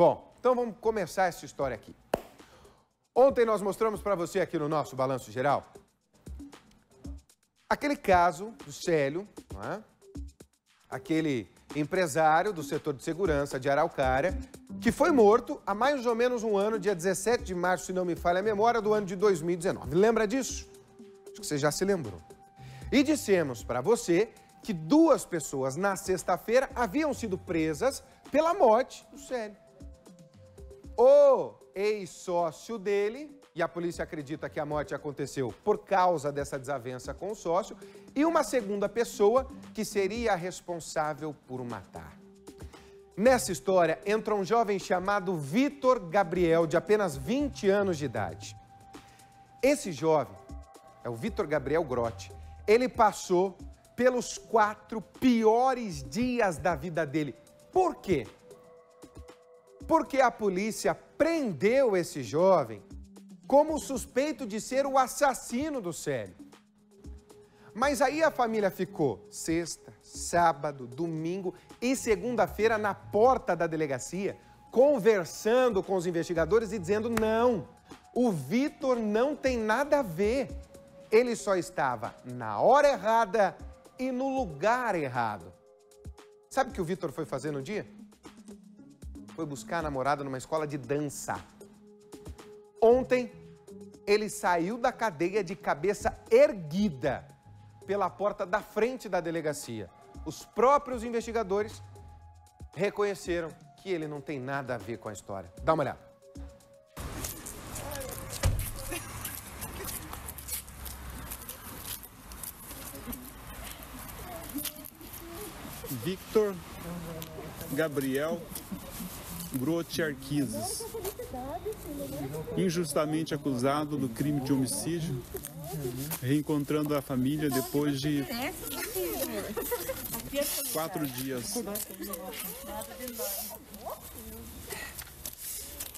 Bom, então vamos começar essa história aqui. Ontem nós mostramos para você aqui no nosso Balanço Geral aquele caso do Célio, não é? Aquele empresário do setor de segurança de Araucária, que foi morto há mais ou menos um ano, dia 17 de março, se não me falha a memória, do ano de 2019. Lembra disso? Acho que você já se lembrou. E dissemos para você que 2 pessoas na sexta-feira haviam sido presas pela morte do Célio. O ex-sócio dele, e a polícia acredita que a morte aconteceu por causa dessa desavença com o sócio, e uma segunda pessoa que seria a responsável por o matar. Nessa história entra um jovem chamado Vitor Gabriel, de apenas 20 anos de idade. Esse jovem é o Vitor Gabriel Grotti. Ele passou pelos 4 piores dias da vida dele. Por quê? Porque a polícia prendeu esse jovem como suspeito de ser o assassino do Célio. Mas aí a família ficou sexta, sábado, domingo e segunda-feira na porta da delegacia, conversando com os investigadores e dizendo: não, o Vitor não tem nada a ver. Ele só estava na hora errada e no lugar errado. Sabe o que o Vitor foi fazer no dia? Foi buscar a namorada numa escola de dança. Ontem, ele saiu da cadeia de cabeça erguida pela porta da frente da delegacia. Os próprios investigadores reconheceram que ele não tem nada a ver com a história. Dá uma olhada. Victor Gabriel Grotti Arquizes, injustamente acusado do crime de homicídio, reencontrando a família depois de 4 dias.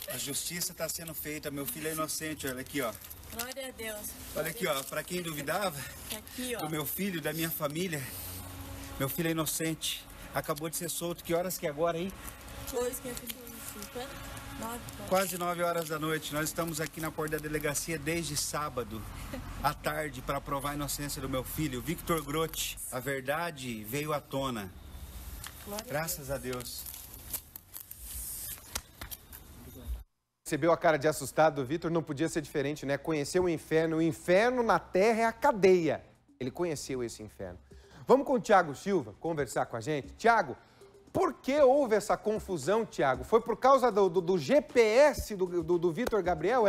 A justiça está sendo feita, meu filho é inocente, olha aqui, ó. Glória a Deus. Olha aqui, ó, para quem duvidava Aqui, ó. do meu filho, da minha família, meu filho é inocente. Acabou de ser solto. Que horas que é agora, hein? 9. Quase 9 horas da noite. Nós estamos aqui na porta da delegacia desde sábado à tarde para provar a inocência do meu filho, Victor Grotti. A verdade veio à tona. Graças a Deus. Percebeu a cara de assustado do Vitor? Não podia ser diferente, né? Conheceu o inferno na terra é a cadeia. Ele conheceu esse inferno. Vamos com o Thiago Silva conversar com a gente. Thiago, por que houve essa confusão, Thiago? Foi por causa do GPS do Vitor Gabriel,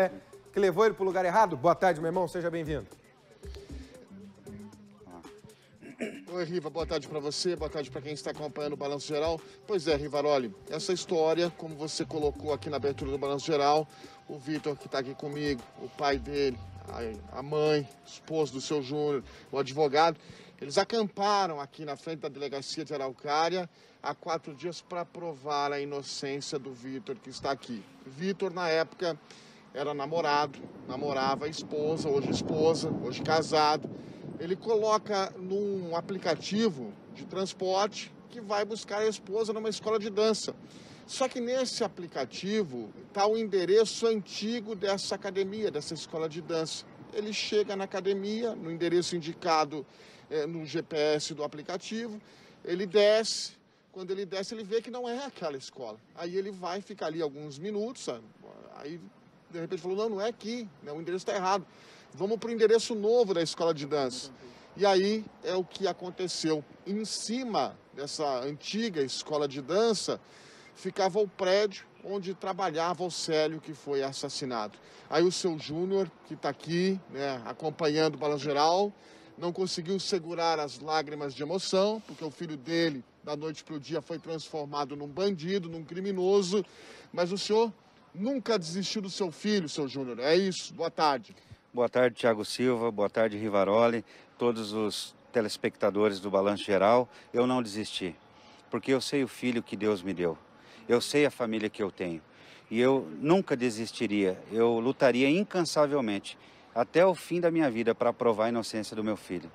que levou ele para o lugar errado? Boa tarde, meu irmão, seja bem-vindo. Oi, Riva, boa tarde para você, boa tarde para quem está acompanhando o Balanço Geral. Pois é, Rivaroli, essa história, como você colocou aqui na abertura do Balanço Geral, o Vitor que está aqui comigo, o pai dele, a mãe, o esposo do seu Júnior, o advogado, eles acamparam aqui na frente da delegacia de Araucária há 4 dias para provar a inocência do Vitor que está aqui. Vitor, na época, era namorado, namorava a esposa, hoje casado. Ele coloca num aplicativo de transporte que vai buscar a esposa numa escola de dança. Só que nesse aplicativo está o endereço antigo dessa academia, dessa escola de dança. Ele chega na academia, no endereço indicado no GPS do aplicativo, ele desce. Quando ele desce, ele vê que não é aquela escola. Aí ele vai ficar ali alguns minutos, sabe? Aí de repente falou: não é aqui, né? O endereço está errado. Vamos para o endereço novo da escola de dança. E aí é o que aconteceu. Em cima dessa antiga escola de dança ficava o prédio onde trabalhava o Célio, que foi assassinado. Aí o seu Júnior, que está aqui, né, acompanhando o Balanço Geral, não conseguiu segurar as lágrimas de emoção, porque o filho dele, da noite para o dia, foi transformado num bandido, num criminoso. Mas o senhor nunca desistiu do seu filho, seu Júnior. É isso. Boa tarde. Boa tarde, Thiago Silva. Boa tarde, Rivaroli. Todos os telespectadores do Balanço Geral. Eu não desisti, porque eu sei o filho que Deus me deu. Eu sei a família que eu tenho. E eu nunca desistiria. Eu lutaria incansavelmente até o fim da minha vida para provar a inocência do meu filho.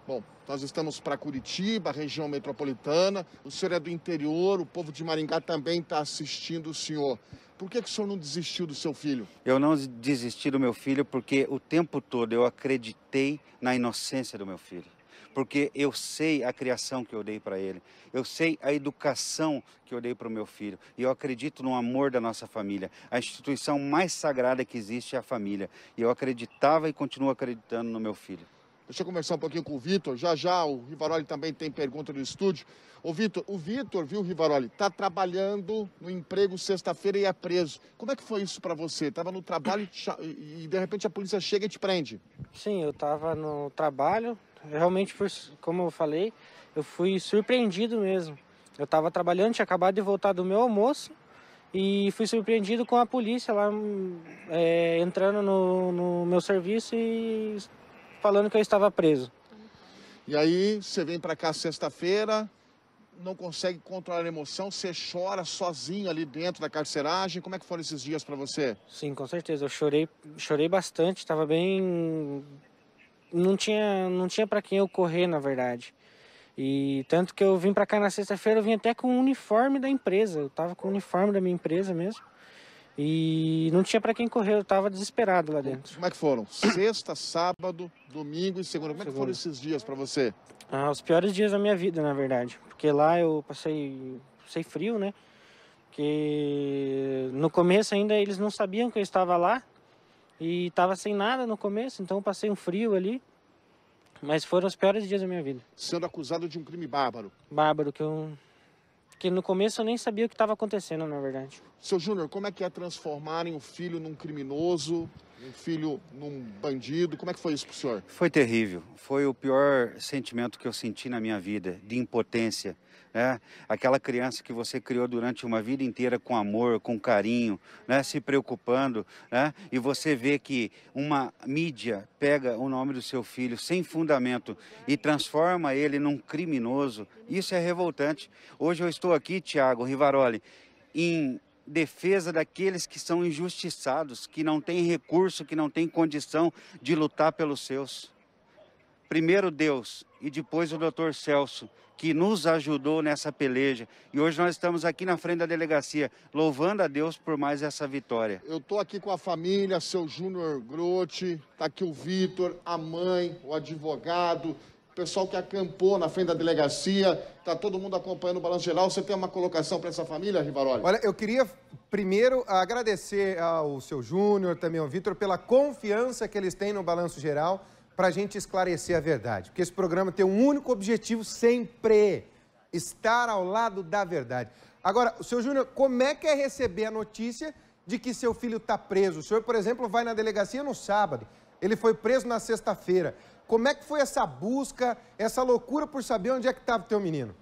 Bom, nós estamos para Curitiba, região metropolitana. O senhor é do interior, o povo de Maringá também está assistindo o senhor. Por que o senhor não desistiu do seu filho? Eu não desisti do meu filho porque o tempo todo eu acreditei na inocência do meu filho. Porque eu sei a criação que eu dei para ele, eu sei a educação que eu dei para o meu filho, e eu acredito no amor da nossa família. A instituição mais sagrada que existe é a família, e eu acreditava e continuo acreditando no meu filho. Deixa eu conversar um pouquinho com o Vitor, já o Rivaroli também tem pergunta no estúdio. Ô Vitor, viu, Rivaroli, está trabalhando no emprego sexta-feira e é preso. Como é que foi isso para você? Estava no trabalho e de repente a polícia chega e te prende? Sim, eu estava no trabalho, realmente, como eu falei, eu fui surpreendido mesmo. Eu estava trabalhando, tinha acabado de voltar do meu almoço e fui surpreendido com a polícia lá entrando no meu serviço e falando que eu estava preso. E aí você vem para cá sexta-feira, não consegue controlar a emoção, você chora sozinho ali dentro da carceragem. Como é que foram esses dias para você? Sim, com certeza. Eu chorei bastante, estava bem... Não tinha para quem eu correr, na verdade. E tanto que eu vim para cá na sexta-feira, eu vim até com o uniforme da empresa. Eu estava com o uniforme da minha empresa mesmo. E não tinha para quem correr, eu estava desesperado lá dentro. Como é que foram? Sexta, sábado, domingo e segunda. Como é que foram esses dias para você? Os piores dias da minha vida, na verdade. Porque lá eu passei frio, né? Porque no começo ainda eles não sabiam que eu estava lá. E estava sem nada no começo, então eu passei um frio ali. Mas foram os piores dias da minha vida. Sendo acusado de um crime bárbaro. Bárbaro, que no começo eu nem sabia o que estava acontecendo, na verdade. Seu Júnior, como é que é transformarem um filho num criminoso, um filho num bandido? Como é que foi isso pro senhor? Foi terrível, foi o pior sentimento que eu senti na minha vida, de impotência, né? Aquela criança que você criou durante uma vida inteira com amor, com carinho, né? Se preocupando, né? E você vê que uma mídia pega o nome do seu filho sem fundamento e transforma ele num criminoso. Isso é revoltante. Hoje eu estou aqui, Thiago Rivaroli, em defesa daqueles que são injustiçados, que não têm recurso, que não têm condição de lutar pelos seus. Primeiro Deus e depois o Dr. Celso, que nos ajudou nessa peleja. E hoje nós estamos aqui na frente da delegacia, louvando a Deus por mais essa vitória. Eu tô aqui com a família, seu Júnior Grotti, tá aqui o Vitor, a mãe, o advogado, o pessoal que acampou na frente da delegacia, tá todo mundo acompanhando o Balanço Geral. Você tem uma colocação para essa família, Rivaroli? Olha, eu queria primeiro agradecer ao seu Júnior, também ao Vitor, pela confiança que eles têm no Balanço Geral para a gente esclarecer a verdade. Porque esse programa tem um único objetivo sempre, estar ao lado da verdade. Agora, o seu Júnior, como é que é receber a notícia de que seu filho está preso? O senhor, por exemplo, vai na delegacia no sábado, ele foi preso na sexta-feira. Como é que foi essa busca, essa loucura por saber onde é que estava o teu menino?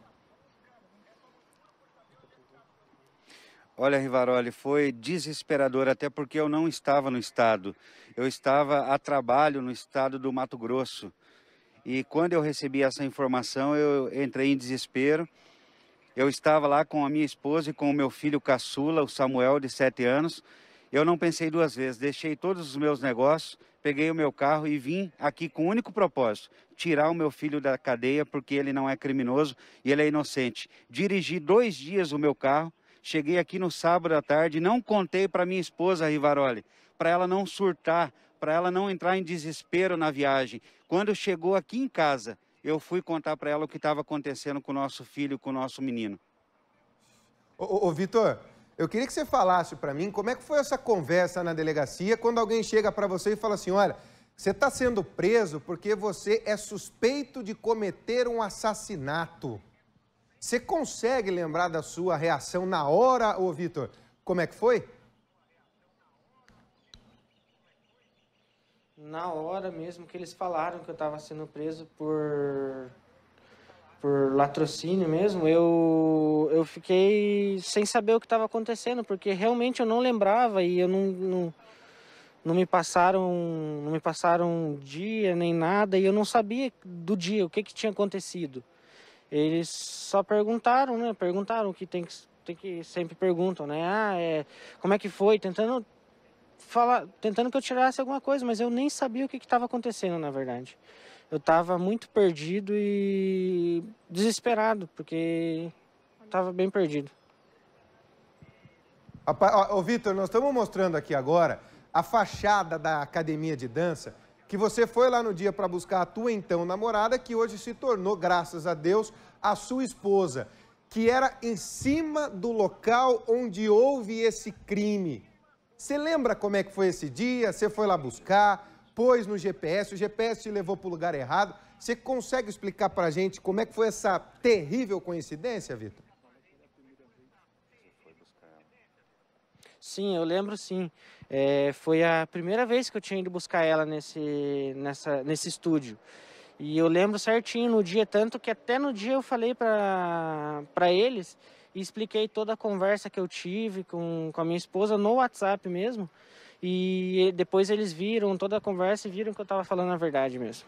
Olha, Rivaroli, foi desesperador, até porque eu não estava no estado. Eu estava a trabalho no estado do Mato Grosso. E quando eu recebi essa informação, eu entrei em desespero. Eu estava lá com a minha esposa e com o meu filho caçula, o Samuel, de 7 anos. Eu não pensei duas vezes, deixei todos os meus negócios, peguei o meu carro e vim aqui com o único propósito, tirar o meu filho da cadeia, porque ele não é criminoso e ele é inocente. Dirigi 2 dias o meu carro, cheguei aqui no sábado à tarde, não contei para minha esposa, Rivaroli, para ela não surtar, para ela não entrar em desespero na viagem. Quando chegou aqui em casa, eu fui contar para ela o que estava acontecendo com o nosso filho, com o nosso menino. Ô Vitor, eu queria que você falasse para mim como é que foi essa conversa na delegacia quando alguém chega para você e fala assim, olha, você está sendo preso porque você é suspeito de cometer um assassinato. Você consegue lembrar da sua reação na hora, ô Vitor? Como é que foi? Na hora mesmo que eles falaram que eu estava sendo preso por latrocínio mesmo, eu fiquei sem saber o que estava acontecendo, porque realmente eu não lembrava e eu não me passaram dia nem nada e eu não sabia do dia, o que tinha acontecido. Eles só perguntaram, né? Perguntaram o que tem que sempre perguntam, né? Como é que foi? Tentando tentando que eu tirasse alguma coisa, mas eu nem sabia o que estava acontecendo, na verdade. Eu estava muito perdido e desesperado, porque estava bem perdido. Ô, Vitor, nós estamos mostrando aqui agora a fachada da academia de dança, que você foi lá no dia para buscar a tua então namorada, que hoje se tornou, graças a Deus, a sua esposa, que era em cima do local onde houve esse crime. Você lembra como é que foi esse dia? Você foi lá buscar, pôs no GPS, o GPS te levou para o lugar errado. Você consegue explicar para a gente como é que foi essa terrível coincidência, Vitor? Sim, eu lembro sim. Foi a primeira vez que eu tinha ido buscar ela nesse estúdio. E eu lembro certinho no dia, tanto que até no dia eu falei para eles e expliquei toda a conversa que eu tive com a minha esposa no WhatsApp mesmo. E depois eles viram toda a conversa e viram que eu estava falando a verdade mesmo.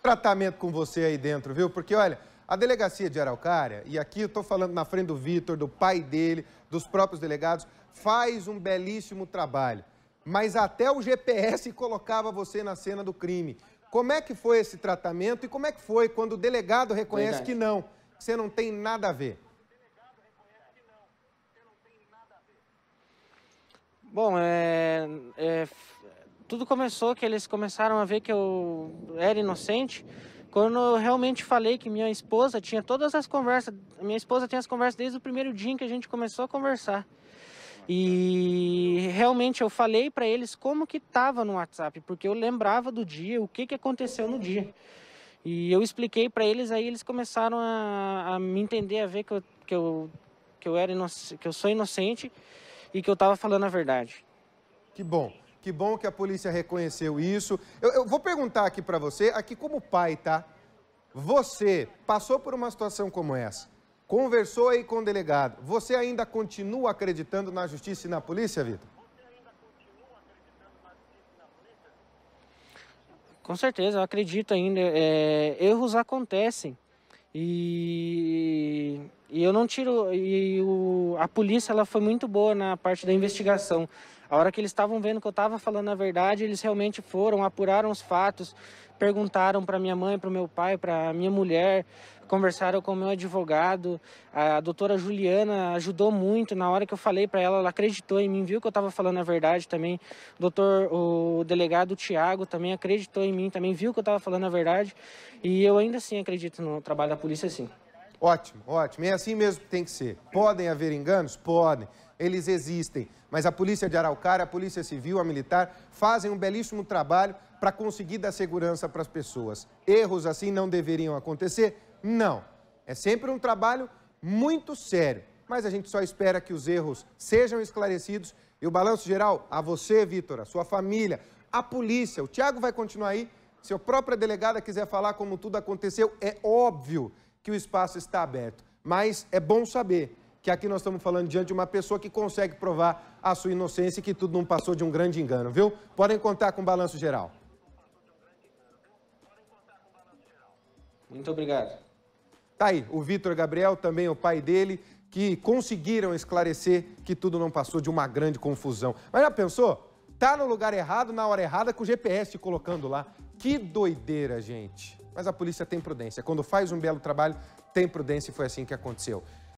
Tratamento com você aí dentro, viu? Porque, olha, a delegacia de Araucária, e aqui eu estou falando na frente do Vitor, do pai dele, dos próprios delegados, faz um belíssimo trabalho. Mas até o GPS colocava você na cena do crime. Como é que foi esse tratamento e como é que foi quando o delegado reconhece que não, que você não tem nada a ver? Bom, tudo começou que eles começaram a ver que eu era inocente quando eu realmente falei que minha esposa tinha todas as conversas. Minha esposa tem as conversas desde o primeiro dia em que a gente começou a conversar. E realmente eu falei para eles como que estava no WhatsApp, porque eu lembrava do dia, o que aconteceu no dia. E eu expliquei para eles, aí eles começaram a me entender, a ver que eu sou inocente e que eu estava falando a verdade. Que bom que a polícia reconheceu isso. Eu vou perguntar aqui para você, aqui como pai, tá? Você passou por uma situação como essa, conversou aí com o delegado, você ainda continua acreditando na justiça e na polícia, Vitor? Com certeza, eu acredito ainda. Erros acontecem e eu não tiro. A polícia ela foi muito boa na parte da investigação. A hora que eles estavam vendo que eu estava falando a verdade, eles realmente foram, apuraram os fatos, perguntaram para minha mãe, para o meu pai, para minha mulher, conversaram com o meu advogado. A doutora Juliana ajudou muito. Na hora que eu falei para ela, ela acreditou em mim, viu que eu estava falando a verdade também. O delegado Tiago também acreditou em mim, também viu que eu estava falando a verdade. E eu ainda assim acredito no trabalho da polícia, sim. Ótimo, ótimo. É assim mesmo que tem que ser. Podem haver enganos? Podem. Eles existem. Mas a polícia de Araucária, a polícia civil, a militar, fazem um belíssimo trabalho para conseguir dar segurança para as pessoas. Erros assim não deveriam acontecer? Não. É sempre um trabalho muito sério. Mas a gente só espera que os erros sejam esclarecidos. E o balanço geral, a você, Vitor, a sua família, a polícia, o Tiago vai continuar aí. Se a própria delegada quiser falar como tudo aconteceu, é óbvio que o espaço está aberto. Mas é bom saber que aqui nós estamos falando diante de uma pessoa que consegue provar a sua inocência e que tudo não passou de um grande engano, viu? Podem contar com o balanço geral. Muito obrigado. Tá aí, o Vitor Gabriel, também o pai dele, que conseguiram esclarecer que tudo não passou de uma grande confusão. Mas já pensou? Tá no lugar errado, na hora errada, com o GPS te colocando lá. Que doideira, gente. Mas a polícia tem prudência. Quando faz um belo trabalho, tem prudência e foi assim que aconteceu.